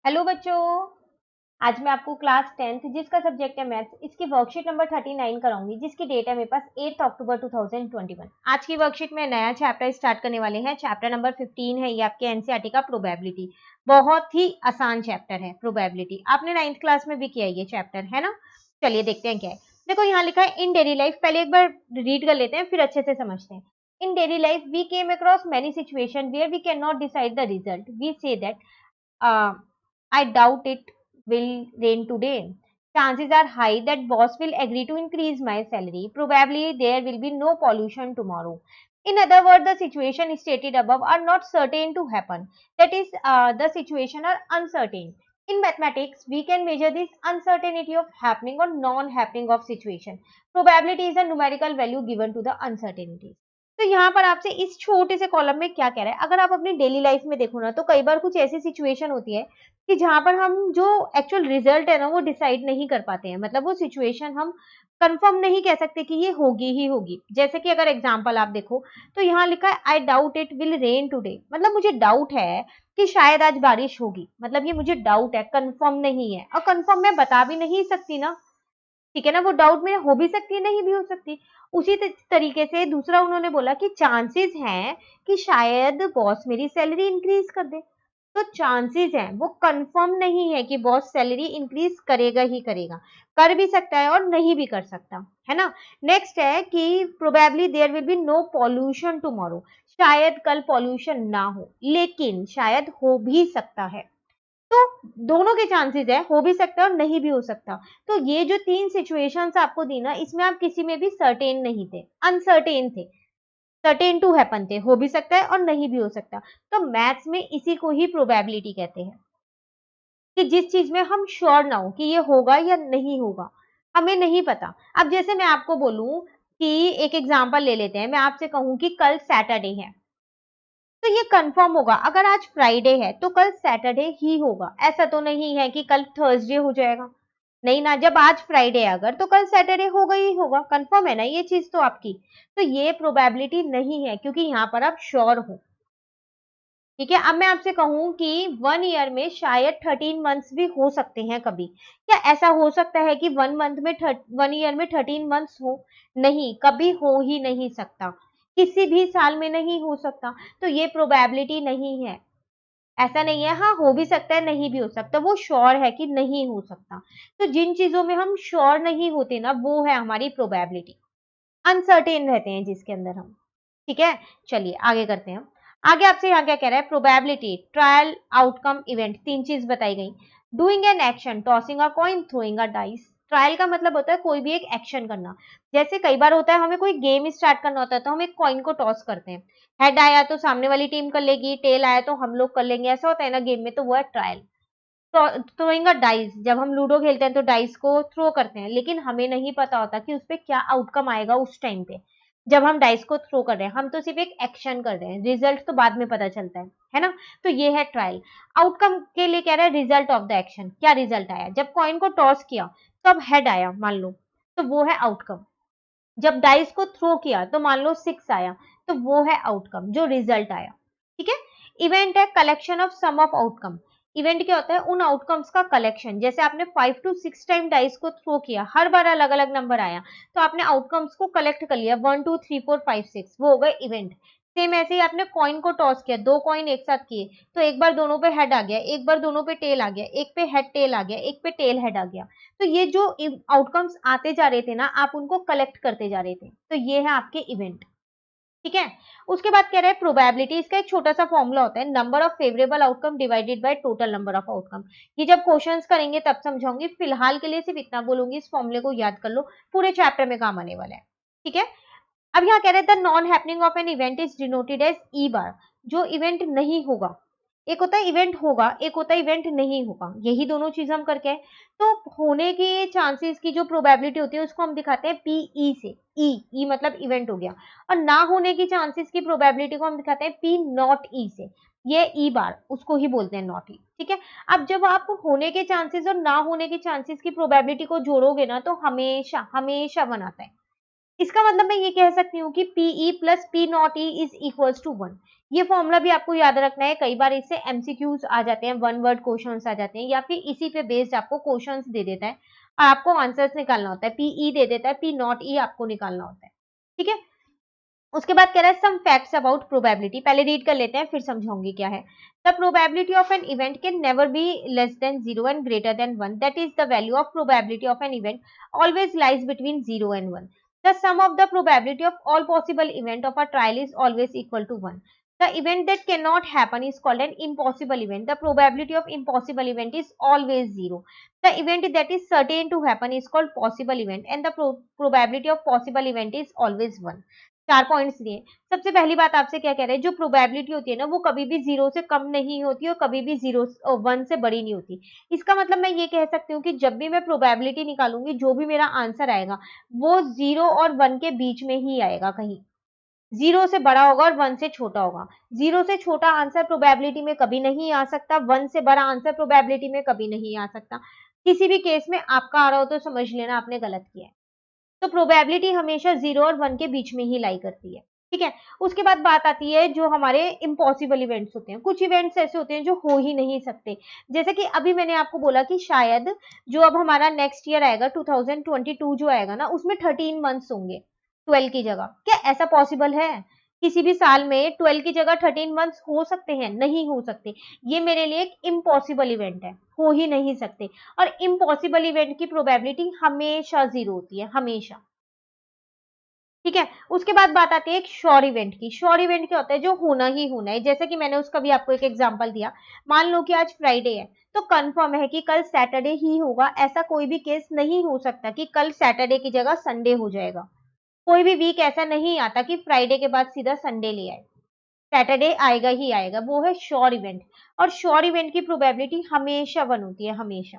Hello बच्चों। आज मैं आपको क्लास 10th जिसका सब्जेक्ट है मैथ्स, इसकी वर्कशीट नंबर 39 कराऊंगी, जिसकी डेट है मेरे पास 8 अक्टूबर 2021। आज की वर्कशीट में नया चैप्टर स्टार्ट करने वाले हैं। चैप्टर नंबर 15 है ये आपके एनसीईआरटी का प्रोबेबिलिटी। बहुत ही आसान चैप्टर है प्रोबेबिलिटी। आपने 9th क्लास में भी किया ये चैप्टर, है ना। चलिए देखते हैं क्या है। देखो यहाँ लिखा है इन डेली लाइफ। पहले एक बार रीड कर लेते हैं, फिर अच्छे से समझते हैं। In daily life we came across many situation where we can not decide the result. We say that I doubt it will rain today. Chances are high that boss will agree to increase my salary. Probably there will be no pollution tomorrow. In other words, the situation stated above are not certain to happen. That is, the situation are uncertain. In mathematics, we can measure this uncertainty of happening or non-happening of situation. Probability is a numerical value given to the uncertainty. तो यहाँ पर आपसे इस छोटे से column में क्या कह रहा है, अगर आप अपनी डेली लाइफ में देखो ना, तो कई बार कुछ ऐसी सिचुएशन होती है कि जहाँ पर हम जो एक्चुअल रिजल्ट है ना वो डिसाइड नहीं कर पाते हैं। मतलब वो सिचुएशन हम कंफर्म नहीं कह सकते कि ये होगी ही होगी। जैसे कि अगर एग्जांपल आप देखो तो यहाँ लिखा है I doubt it will rain today. मतलब मुझे डाउट है कि शायद आज बारिश होगी। मतलब ये मुझे डाउट है, कंफर्म नहीं है। और कंफर्म मैं बता भी नहीं सकती ना, ठीक है ना। वो डाउट में हो भी सकती है, नहीं भी हो सकती। उसी तरीके से दूसरा उन्होंने बोला कि चांसेस हैं कि शायद बॉस मेरी सैलरी इंक्रीज कर दे। तो चांसेस हैं, वो कंफर्म नहीं है कि बॉस सैलरी इंक्रीज करेगा ही करेगा। कर भी सकता है और नहीं भी कर सकता, है ना। नेक्स्ट है कि probably there will be no pollution tomorrow. शायद कल पॉल्यूशन ना हो, लेकिन शायद हो भी सकता है। तो दोनों के चांसेस है, हो भी सकता है और नहीं भी हो सकता। तो ये जो तीन सिचुएशंस आपको दी ना, इसमें आप किसी में भी सर्टेन नहीं थे, अनसर्टेन थे। सर्टेन टू हैपन थे, हो भी सकता है और नहीं भी हो सकता। तो मैथ्स में इसी को ही प्रोबेबिलिटी कहते हैं कि जिस चीज में हम श्योर ना हो कि ये होगा या नहीं होगा, हमें नहीं पता। अब जैसे मैं आपको बोलूं कि एक एग्जांपल ले लेते हैं, मैं आपसे कहूं कि कल सैटरडे है, तो ये कंफर्म होगा। अगर आज फ्राइडे है तो कल सैटरडे ही होगा। ऐसा तो नहीं है कि कल थर्सडे हो जाएगा, नहीं ना। जब आज फ्राइडे है अगर, तो कल सैटरडे होगा ही होगा। कंफर्म है ना ये चीज तो आपकी। तो ये प्रोबेबिलिटी नहीं है, क्योंकि यहाँ पर आप श्योर हो, ठीक है। अब मैं आपसे कहूं कि 1 ईयर में शायद 13 मंथ्स भी हो सकते हैं कभी। क्या ऐसा हो सकता है कि 1 ईयर में 13 मंथ्स हो? नहीं, कभी हो ही नहीं सकता। किसी भी साल में नहीं हो सकता। तो ये प्रोबेबिलिटी नहीं है। ऐसा नहीं है, हाँ हो भी सकता है, नहीं भी हो सकता। वो श्योर है कि नहीं हो सकता। तो जिन चीजों में हम श्योर नहीं होते ना, वो है हमारी प्रोबेबिलिटी। अनसर्टेन रहते हैं जिसके अंदर हम, ठीक है। चलिए आगे करते हैं। आगे आपसे यहाँ क्या कह रहा है, प्रोबेबिलिटी, ट्रायल, आउटकम, इवेंट, तीन चीज बताई गई। Doing an action, tossing a coin, throwing a dice. Trial का मतलब होता है कोई भी एक एक्शन करना। जैसे कई बार होता है हमें कोई गेम स्टार्ट करना होता है, तो हम एक कॉइन को टॉस करते हैं। हेड आया तो सामने वाली टीम कर लेगी, टेल आया तो हम लोग कर लेंगे। ऐसा होता है ना गेम में, तो वो है ट्रायल। थ्रोइंग अ डाइस, जब हम लूडो खेलते हैं तो डाइस को थ्रो करते हैं, लेकिन हमें नहीं पता होता कि उसपे क्या आउटकम आएगा उस टाइम पे। जब हम डाइस को थ्रो कर रहे हैं, हम तो सिर्फ एक एक्शन कर रहे हैं, रिजल्ट तो बाद में पता चलता है ना। तो ये है ट्रायल। आउटकम के लिए कह रहा है रिजल्ट ऑफ द एक्शन, क्या रिजल्ट आया। जब कॉइन को टॉस किया तो अब हेड आया मान लो, तो वो है आउटकम। जब डाइस को थ्रो किया तो मान लो 6 आया, तो वो है आउटकम, जो रिजल्ट आया, ठीक है। इवेंट है collection of some of outcome. Event क्या होता है, उन आउटकम्स का कलेक्शन। जैसे आपने 5 to 6 टाइम डाइस को थ्रो किया, हर बार अलग अलग नंबर आया, तो आपने आउटकम्स को कलेक्ट कर लिया, 1 2 3 4 5 6, वो हो गए इवेंट। सेम ऐसे ही आपने कॉइन को टॉस किया, 2 कॉइन एक साथ किए, तो एक बार दोनों पे हेड आ गया, एक बार दोनों पे टेल आ गया, एक पे हेड टेल आ गया, एक पे टेल हेड आ गया। तो ये जो आउटकम्स आते जा रहे थे ना, आप उनको कलेक्ट करते जा रहे थे, तो ये है आपके इवेंट, ठीक है। उसके बाद कह रहे हैं प्रोबेबिलिटी। इसका एक छोटा सा फॉर्मूला होता है, number of favourable outcome divided by total number of outcome. ये जब क्वेश्चंस करेंगे तब समझाऊंगी, फिलहाल के लिए सिर्फ इतना बोलूंगी, इस फॉर्मूले को याद कर लो, पूरे चैप्टर में काम आने वाला है, ठीक है। अब यहाँ कह रहे हैं the non happening of an event is denoted as E bar. जो इवेंट नहीं होगा, एक होता है इवेंट होगा, एक होता है इवेंट नहीं होगा, यही दोनों चीज हम करके आए। तो होने के चांसेस की जो प्रोबेबिलिटी होती है उसको हम दिखाते हैं पीई से। ई मतलब इवेंट हो गया। और ना होने की चांसेस की प्रोबेबिलिटी को हम दिखाते हैं पी नॉट ई से। ये ई बार उसको ही बोलते हैं, नॉट ई, ठीक है। अब जब आप होने के चांसेस और ना होने के चांसेस की प्रोबेबिलिटी को जोड़ोगे ना, तो हमेशा हमेशा बनाता है, इसका मतलब मैं ये कह सकती हूँ कि P E plus P not E is equals to 1। ये फॉर्मूला भी आपको याद रखना है, कई बार इससे एमसीक्यूज आ जाते हैं, वन वर्ड क्वेश्चंस आ जाते हैं, या फिर इसी पे बेस्ड आपको क्वेश्चंस दे देता है और आपको आंसर्स निकालना होता है। पीई दे देता है, पी नॉट ई आपको निकालना होता है, ठीक है। उसके बाद कह रहा है सम फैक्ट्स अबाउट प्रोबेबिलिटी, पहले रीड कर लेते हैं फिर समझाऊंगी क्या है। The probability of an event can never be less than 0 and greater than 1, that is the value of probability of an event always lies between 0 and 1. The sum of the probability of all possible event of a trial is always equal to 1. The event that cannot happen is called an impossible event. The probability of impossible event is always 0. The event that is certain to happen is called possible event and the probability of possible event is always 1. चार points दिए। सबसे पहली बात आपसे क्या कह रहे हैं, जो प्रोबेबिलिटी होती है ना वो कभी भी 0 से कम नहीं होती और कभी भी 1 से बड़ी नहीं होती। इसका मतलब मैं ये कह सकती हूँ कि जब भी मैं प्रोबेबिलिटी निकालूंगी, जो भी मेरा आंसर आएगा वो 0 और 1 के बीच में ही आएगा, कहीं 0 से बड़ा होगा और 1 से छोटा होगा। 0 से छोटा आंसर प्रोबेबिलिटी में कभी नहीं आ सकता, 1 से बड़ा आंसर प्रोबेबिलिटी में कभी नहीं आ सकता। किसी भी केस में आपका आ रहा हो तो समझ लेना आपने गलत किया है। तो प्रोबेबिलिटी हमेशा 0 और 1 के बीच में ही लाई करती है, ठीक है। उसके बाद बात आती है जो हमारे इम्पॉसिबल इवेंट्स होते हैं। कुछ इवेंट्स ऐसे होते हैं जो हो ही नहीं सकते, जैसे कि अभी मैंने आपको बोला कि शायद जो अब हमारा नेक्स्ट ईयर आएगा 2022 जो आएगा ना, उसमें 13 मंथ्स होंगे 12 की जगह। क्या ऐसा पॉसिबल है? किसी भी साल में 12 की जगह 13 मंथ्स हो सकते हैं? नहीं हो सकते। ये मेरे लिए एक इम्पॉसिबल इवेंट है, हो ही नहीं सकते। और इम्पॉसिबल इवेंट की प्रोबेबिलिटी हमेशा 0 होती है, हमेशा, ठीक है। उसके बाद बात आती है एक श्योर इवेंट की। श्योर इवेंट क्या होता है? जो होना ही होना है, जैसे कि मैंने उसका भी आपको एक एग्जांपल दिया। मान लो कि आज फ्राइडे है तो कंफर्म है कि कल सैटरडे ही होगा। ऐसा कोई भी केस नहीं हो सकता कि कल सैटरडे की जगह संडे हो जाएगा। कोई भी वीक ऐसा नहीं आता कि फ्राइडे के बाद सीधा संडे ले आए। सैटरडे आएगा ही आएगा, वो है श्योर इवेंट। और श्योर इवेंट की प्रोबेबिलिटी हमेशा 1 होती है, हमेशा,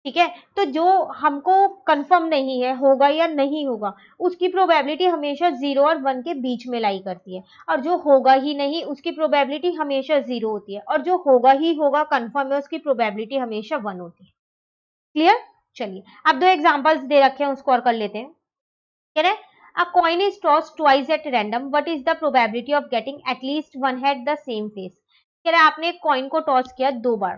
ठीक है। तो जो हमको कंफर्म नहीं है होगा या नहीं होगा, उसकी प्रोबेबिलिटी हमेशा 0 और 1 के बीच में लाई करती है। और जो होगा ही नहीं उसकी प्रोबेबिलिटी हमेशा 0 होती है, और जो होगा ही होगा कंफर्म है उसकी प्रोबेबिलिटी हमेशा 1 होती है। क्लियर? चलिए अब दो एग्जांपल्स दे रखे हैं, उसको और कर लेते हैं। कह रहे हैं a coin is tossed twice at random, what is the probability of getting at least one head the same face? कह रहे हैं आपने एक कॉइन को टॉस किया दो बार,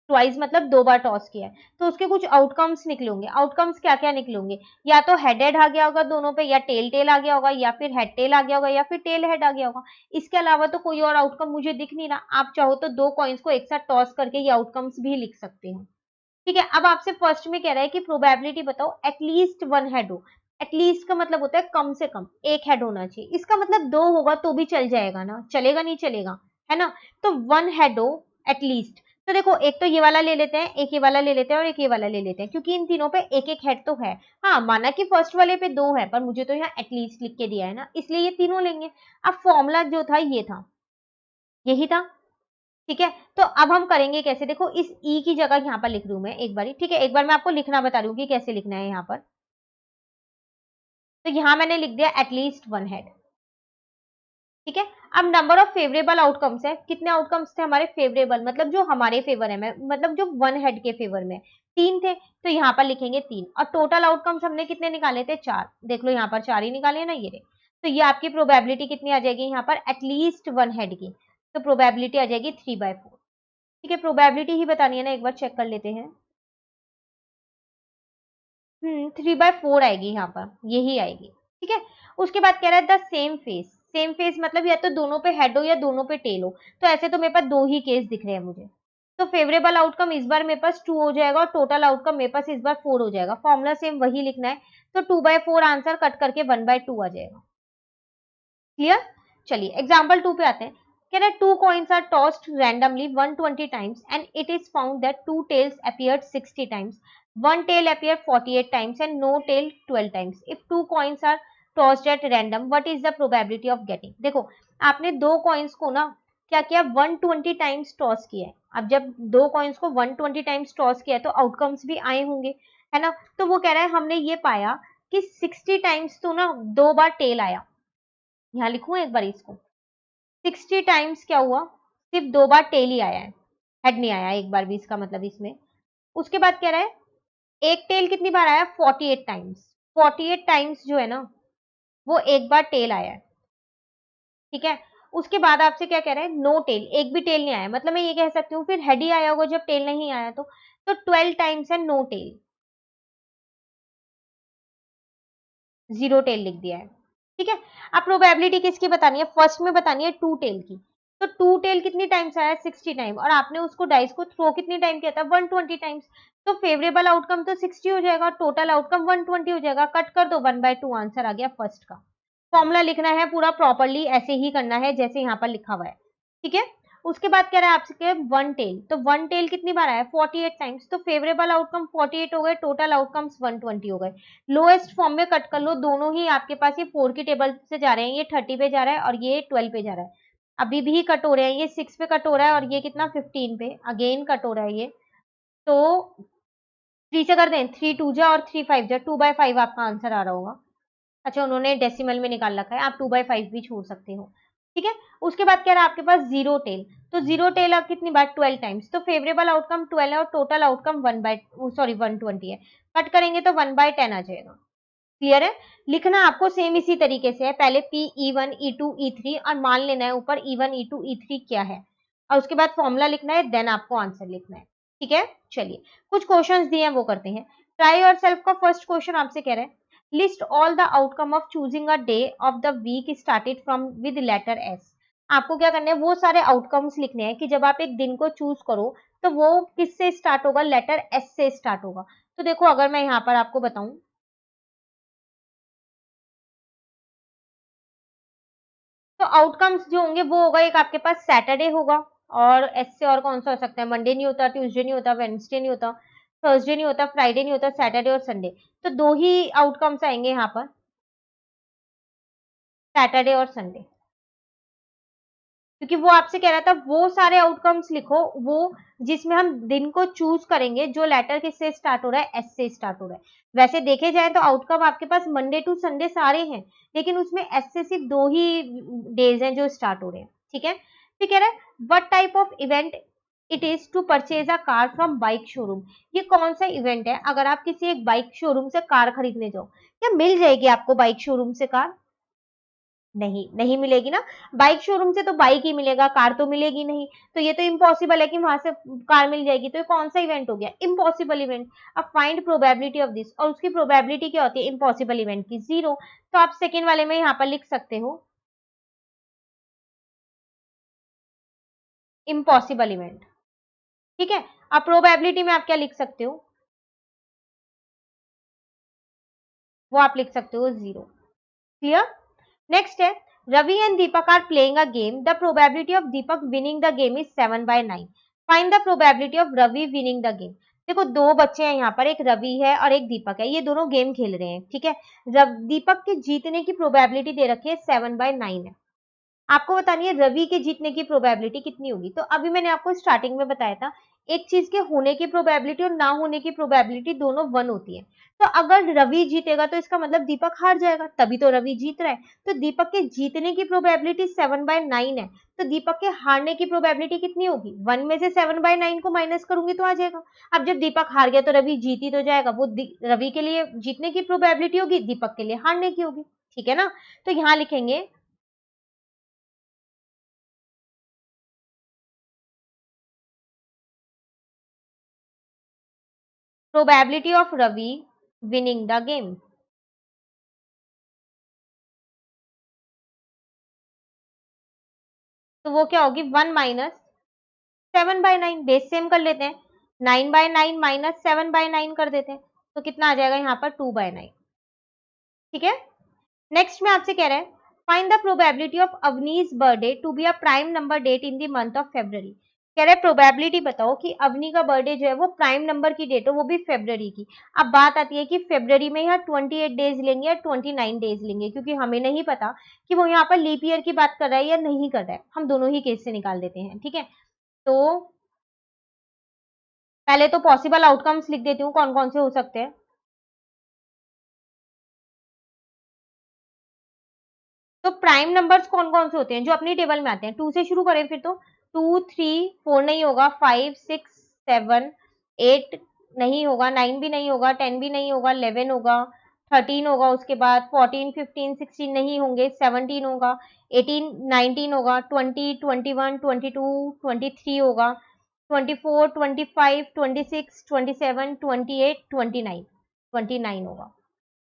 ट्वाइस मतलब दो बार टॉस किया है, तो उसके कुछ आउटकम्स निकले होंगे। आउटकम्स क्या क्या निकले होंगे? या तो हेड हेड आ गया होगा दोनों पे, या टेल टेल आ गया होगा, या फिर हेड टेल आ गया होगा, या फिर टेल हेड आ गया होगा। इसके अलावा तो कोई और आउटकम मुझे दिख नहीं रहा। आप चाहो तो दो कॉइन्स को एक साथ टॉस करके ये आउटकम्स भी लिख सकते हो, ठीक है। अब आपसे फर्स्ट में कह रहा है कि प्रोबेबिलिटी बताओ एटलीस्ट वन हेड हो। एटलीस्ट का मतलब होता है कम से कम एक हेड होना चाहिए। इसका मतलब दो होगा तो भी चल जाएगा ना, चलेगा नहीं चलेगा, है ना। तो वन हेड हो एटलीस्ट। तो देखो एक तो ये वाला ले लेते हैं, एक ये वाला ले लेते हैं और एक ये वाला ले लेते हैं, क्योंकि इन तीनों पे एक एक हेड तो है। हाँ माना कि फर्स्ट वाले पे दो है, पर मुझे तो यहाँ एटलीस्ट लिख के दिया है ना, इसलिए ये तीनों लेंगे। अब फॉर्मूला जो था ये था, यही था, ठीक है। तो अब हम करेंगे कैसे, देखो इस ई की जगह यहाँ पर लिख रही हूं मैं एक बारी, ठीक है। एक बार मैं आपको लिखना बता रही हूँ कि कैसे लिखना है यहाँ पर। तो यहाँ मैंने लिख दिया एटलीस्ट वन हेड, ठीक है। अब नंबर ऑफ फेवरेबल आउटकम्स है, कितने आउटकम्स थे हमारे फेवरेबल, मतलब जो हमारे फेवर है, मतलब जो वन हेड के फेवर में, तीन थे। तो यहाँ पर लिखेंगे तीन। और टोटल आउटकम्स हमने कितने निकाले थे? चार। देख लो यहाँ पर चार ही निकाले ना, ये रे। तो ये आपकी प्रोबेबिलिटी कितनी आ जाएगी यहाँ पर एटलीस्ट वन हेड की? तो प्रोबेबिलिटी आ जाएगी 3/4, ठीक है। प्रोबेबिलिटी ही बतानी है ना, एक बार चेक कर लेते हैं। 3/4 आएगी यहाँ पर, यही आएगी, ठीक है। उसके बाद कह रहा है the same face. Same face मतलब या तो दोनों पे हेड हो या दोनों पे टेल हो। तो ऐसे तो मेरे पास दो ही केस दिख रहे हैं मुझे। तो फेवरेबल आउटकम इस बार मेरे पास 2 हो जाएगा और टोटल आउटकम मेरे पास इस बार 4 हो जाएगा। फॉर्मूला सेम वही लिखना है। तो 2/4 आंसर कट करके 1/2 आ जाएगा। क्लियर? चलिए एग्जाम्पल 2 पे आते हैं। कह रहे two coins are tossed randomly 120 times and it is found that two tails appeared 60 times, one tail appeared 48 times and no tail 12 times. If two coins are tossed at random, what is the probability of getting? देखो आपने दो coins को ना क्या किया, 120 times toss किया है। अब जब दो कॉइन्स को 120 टाइम्स टॉस किया है तो आउटकम्स भी आए होंगे, है ना। तो वो कह रहा है हमने ये पाया कि 60 टाइम्स तो ना दो बार टेल आया। यहाँ लिखूं एक बार इसको, 60 टाइम्स क्या हुआ, सिर्फ दो बार टेल ही आया है, हेड नहीं आया एक बार भी, इसका मतलब इसमें। उसके बाद कह रहा है एक टेल कितनी बार आया, 48 टाइम्स। 48 टाइम्स जो है ना वो एक बार टेल आया है, ठीक है। उसके बाद आपसे क्या कह रहा है, नो टेल, एक भी टेल नहीं आया, मतलब मैं ये कह सकती हूँ फिर हेड ही आया होगा जब टेल नहीं आया तो 12 टाइम्स है नो टेल, जीरो टेल लिख दिया है, ठीक है। अब प्रोबेबिलिटी किसकी बतानी है, फर्स्ट में बतानी है टू टेल की। तो टू टेल कितनी टाइम्स आया, 60 टाइम, और आपने उसको डाइस को थ्रो कितनी टाइम किया था, 120 टाइम्स। तो फेवरेबल आउटकम तो 60 हो जाएगा, टोटल आउटकम 120 हो जाएगा, कट कर दो, 1/2 आंसर आ गया फर्स्ट का। फॉर्मूला लिखना है पूरा प्रॉपरली, ऐसे ही करना है जैसे यहाँ पर लिखा हुआ है, ठीक है। उसके बाद कह रहा है आपसे वन टेल, तो वन टेल कितनी बार आया, 48 टाइम्स, तो फेवरेबल आउटकम 48 हो गए, टोटल आउटकम्स 120 हो गए। लोएस्ट फॉर्म में कट कर लो, दोनों ही आपके पास ये 4 की टेबल से जा रहे हैं, ये 30 पे जा रहा है और ये 12 पे जा रहा है। अभी भी कट हो रहे हैं, ये 6 पे कट हो रहा है और ये कितना 15 पे अगेन कट हो रहा है ये। तो 3 से कर दें, 3 2 जा और 3 5 जा, 2/5 आपका आंसर आ रहा होगा। अच्छा उन्होंने डेसिमल में निकाल रखा है, आप 2/5 भी छोड़ सकते हो, ठीक है। उसके बाद कह रहा है आपके पास जीरो टेल, तो जीरो टेल अब कितनी बार, 12 टाइम्स, तो फेवरेबल आउटकम 12 है और टोटल आउटकम 120 है, कट करेंगे तो 1/10 आ जाएगा। क्लियर है, लिखना आपको सेम इसी तरीके से है, पहले पी E1 E2 E3 और मान लेना है ऊपर E1 E2 E3 क्या है, और उसके बाद फॉर्मूला लिखना है, देन आपको आंसर लिखना है, ठीक है। चलिए कुछ क्वेश्चंस दिए हैं वो करते हैं। ट्राई योरसेल्फ का फर्स्ट क्वेश्चन आपसे कह रहे हैं, list all the outcome of choosing a day of the week started from with letter S. आपको क्या करना है, वो सारे आउटकम्स लिखने हैं कि जब आप एक दिन को चूज करो तो वो किससे स्टार्ट होगा, लेटर एस से स्टार्ट होगा। तो देखो अगर मैं यहाँ पर आपको बताऊं, तो आउटकम्स जो होंगे वो होगा, एक आपके पास सैटरडे होगा, और एस से और कौन सा हो सकता है, मंडे नहीं होता, ट्यूसडे नहीं होता, वेडनेसडे नहीं होता, थर्सडे नहीं होता, फ्राइडे नहीं होता, सैटरडे और संडे। तो दो ही आउटकम्स आएंगे यहाँ पर, सैटरडे और संडे, क्योंकि वो आपसे कह रहा था वो सारे आउटकम्स लिखो वो जिसमें हम दिन को चूज करेंगे जो लेटर किससे स्टार्ट हो रहा है, एस से स्टार्ट हो रहा है। वैसे देखे जाए तो आउटकम आपके पास मंडे टू संडे सारे हैं, लेकिन उसमें एस से सिर्फ दो ही डेज हैं जो स्टार्ट हो रहे हैं, ठीक है। फिर कह रहा है what type of event it is to purchase a car from bike showroom. ये कौन सा इवेंट है, अगर आप किसी एक बाइक शोरूम से कार खरीदने जाओ, क्या मिल जाएगी आपको बाइक शोरूम से कार, नहीं नहीं मिलेगी ना। बाइक शोरूम से तो बाइक ही मिलेगा, कार तो मिलेगी नहीं। तो ये तो इम्पॉसिबल है कि वहां से कार मिल जाएगी, तो ये कौन सा इवेंट हो गया, इम्पॉसिबल इवेंट। अब फाइंड प्रोबेबिलिटी ऑफ दिस, और उसकी प्रोबेबिलिटी क्या होती है इम्पॉसिबल इवेंट की, जीरो। तो आप सेकेंड वाले में यहाँ पर लिख सकते हो इम्पॉसिबल इवेंट, ठीक है। अब प्रोबेबिलिटी में आप क्या लिख सकते हो, वो आप लिख सकते हो जीरो। क्लियर। नेक्स्ट है, Ravi and Deepak are playing a game, the probability of Deepak winning the game is 7/9, find the probability of Ravi winning the game. देखो दो बच्चे हैं यहाँ पर, एक रवि है और एक दीपक है, ये दोनों गेम खेल रहे हैं, ठीक है। दीपक के जीतने की प्रोबेबिलिटी दे रखी है 7/9 है, आपको बतानी है रवि के जीतने की प्रोबेबिलिटी कितनी होगी। तो अभी मैंने आपको स्टार्टिंग में बताया था, एक चीज के होने की प्रोबेबिलिटी और ना होने की प्रोबेबिलिटी दोनों 1 होती है। तो अगर रवि जीतेगा तो इसका मतलब दीपक हार जाएगा, तभी तो रवि जीत रहा है। तो दीपक के जीतने की प्रोबेबिलिटी 7/9 है, तो दीपक के हारने की प्रोबेबिलिटी कितनी होगी, 1 में से 7/9 को माइनस करूंगी तो आ जाएगा। अब जब दीपक हार गया तो रवि जीत ही तो जाएगा, वो रवि के लिए जीतने की प्रोबेबिलिटी होगी, दीपक के लिए हारने की होगी, ठीक है ना। तो यहाँ लिखेंगे probability of Ravi winning the game, तो वो क्या होगी, 1 - 7/9, बेस सेम कर लेते हैं, 9/9 - 7/9 कर देते हैं, तो कितना आ जाएगा यहाँ पर 2/9, ठीक है। नेक्स्ट में आपसे कह रहा है find the probability of Avni's birthday to be a prime number date in the month of February. कह रहे प्रोबेबिलिटी बताओ कि अवनी का बर्थडे जो है वो प्राइम नंबर की डेट हो, वो भी फेब्रवरी की। अब बात आती है कि फेब्रवरी में यहाँ 28 डेज लेंगे या 29 डेज लेंगे, क्योंकि हमें नहीं पता कि वो यहाँ पर लीप ईयर की बात कर रहा है या नहीं कर रहा है, हम दोनों ही केस से निकाल देते हैं, ठीक है। तो पहले तो पॉसिबल आउटकम्स लिख देती हूँ कौन कौन से हो सकते हैं। तो प्राइम नंबर्स कौन कौन से होते हैं जो अपनी टेबल में आते हैं, 2 से शुरू करें फिर तो 2 3 4 नहीं होगा, 5 6 7 8 नहीं होगा, 9 भी नहीं होगा, 10 भी नहीं होगा, 11 होगा, 13 होगा, उसके बाद 14, 15, 16 नहीं होंगे, 17 होगा, 18, 19 होगा, 20, 21, 22, 23 होगा, 24, 25, 26, 27, 28, 29, 29 होगा।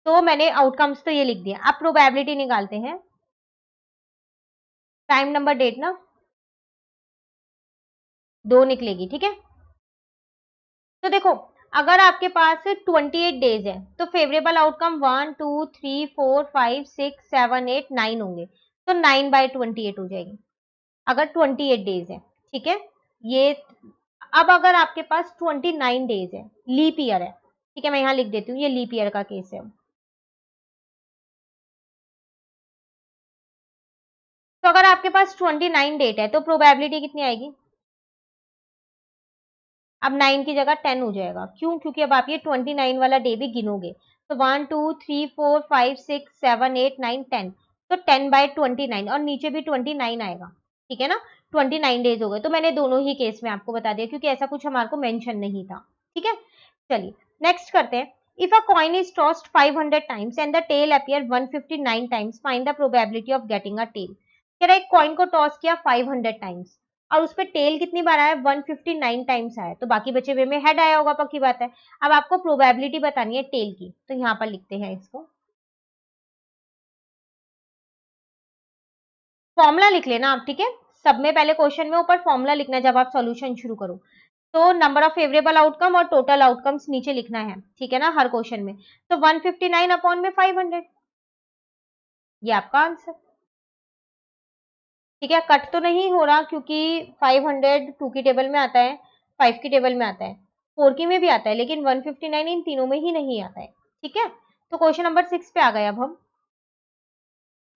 तो मैंने आउटकम्स तो ये लिख दिया। अब प्रोबेबिलिटी निकालते हैं। टाइम नंबर डेट ना 2 निकलेगी, ठीक है। तो देखो, अगर आपके पास 28 डेज है तो फेवरेबल आउटकम 1, 2, 3, 4, 5, 6, 7, 8, 9 होंगे, तो 9/28 हो जाएगी अगर 28 डेज है, ठीक है। ये अब अगर आपके पास 29 डेज है, लीप ईयर है, ठीक है, मैं यहां लिख देती हूँ, ये लीप ईयर का केस है। तो अगर आपके पास 29 डेट है तो प्रोबेबिलिटी कितनी आएगी? अब 9 की जगह 10 हो जाएगा। क्यों? क्योंकि अब आप ये 29 वाला डे भी गिनोगे। तो 1, 2, 3, 4, 5, 6, 7, 8, 9, 10, तो 10/29 और नीचे भी 29 आएगा, ठीक है ना। 29 डेज हो गए। तो मैंने दोनों ही केस में आपको बता दिया, क्योंकि ऐसा कुछ हमारे को मेंशन नहीं था, ठीक है। चलिए नेक्स्ट करते हैं। If a coin is tossed 500 times and the tail appear 159 times, find the probability of getting a tail. कह रहा है एक कॉइन को टॉस किया 500 टाइम्स और उस पे टेल कितनी बार आया? 159 टाइम्स आया, तो बाकी बचे हुए में हेड आया होगा, पक्की बात है। अब आपको प्रोबेबिलिटी बतानी है टेल की, तो यहां पर लिखते हैं इसको। फॉर्मूला लिख लेना आप, ठीक है। सब में पहले क्वेश्चन में ऊपर फॉर्मूला लिखना है जब आप सॉल्यूशन शुरू करो। तो नंबर ऑफ फेवरेबल आउटकम और टोटल आउटकम्स नीचे लिखना है, ठीक है ना, हर क्वेश्चन में। तो 159 अपॉन में 500, ये आपका आंसर, ठीक है। कट तो नहीं हो रहा क्योंकि 500 2 की टेबल में आता है, 5 की टेबल में आता है, 4 की में भी आता है, लेकिन 159 इन तीनों में ही नहीं आता है, ठीक है। तो क्वेश्चन नंबर 6 पे आ गए अब हम।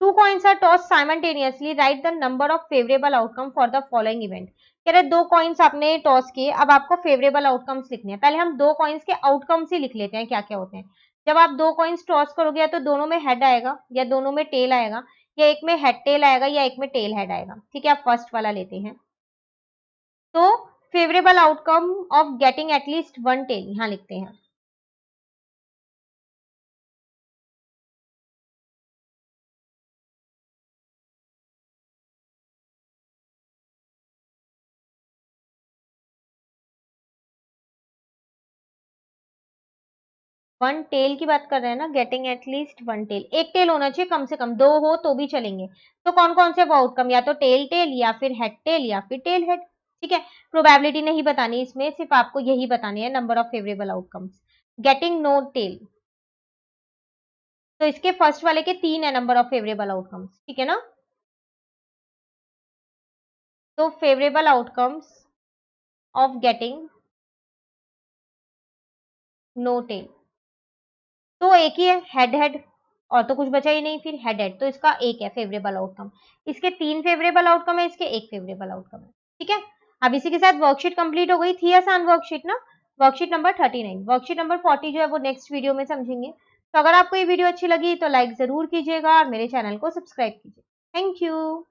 Two coins are toss simultaneously, write the number of favourable outcome for the following event. कह रहे दो कॉइन्स आपने टॉस किए, अब आपको फेवरेबल आउटकम्स लिखने हैं। पहले हम दो कॉइन्स के आउटकम्स ही लिख लेते हैं क्या क्या होते हैं। जब आप दो कॉइन्स टॉस करोगे, या तो दोनों में हेड आएगा या दोनों में टेल आएगा, या एक में हेड टेल आएगा या एक में टेल हेड आएगा, ठीक है। आप फर्स्ट वाला लेते हैं। तो favourable outcome of getting at least one tail यहां लिखते हैं। वन टेल की बात कर रहे हैं ना, गेटिंग एटलीस्ट वन टेल, एक टेल होना चाहिए कम से कम, दो हो तो भी चलेंगे। तो कौन कौन से वो आउटकम? या तो टेल टेल, या फिर हेड टेल, या फिर टेल हेड, ठीक है। प्रोबेबिलिटी नहीं बतानी इसमें, सिर्फ आपको यही बतानी है, number of favourable outcomes. Getting no tail, तो इसके फर्स्ट वाले के 3 है नंबर ऑफ फेवरेबल आउटकम्स, ठीक है ना। तो favourable outcomes of getting no tail, तो एक ही है, हेड हेड, और तो कुछ बचा ही नहीं, फिर हेड हेड, तो इसका एक है फेवरेबल आउटकम। इसके 3 फेवरेबल आउटकम है, इसके एक फेवरेबल आउटकम है, ठीक है। अब इसी के साथ वर्कशीट कंप्लीट हो गई थी, आसान वर्कशीट ना। वर्कशीट नंबर 39, वर्कशीट नंबर 40 जो है वो नेक्स्ट वीडियो में समझेंगे। तो अगर आपको ये वीडियो अच्छी लगी तो लाइक जरूर कीजिएगा और मेरे चैनल को सब्सक्राइब कीजिए। Thank you.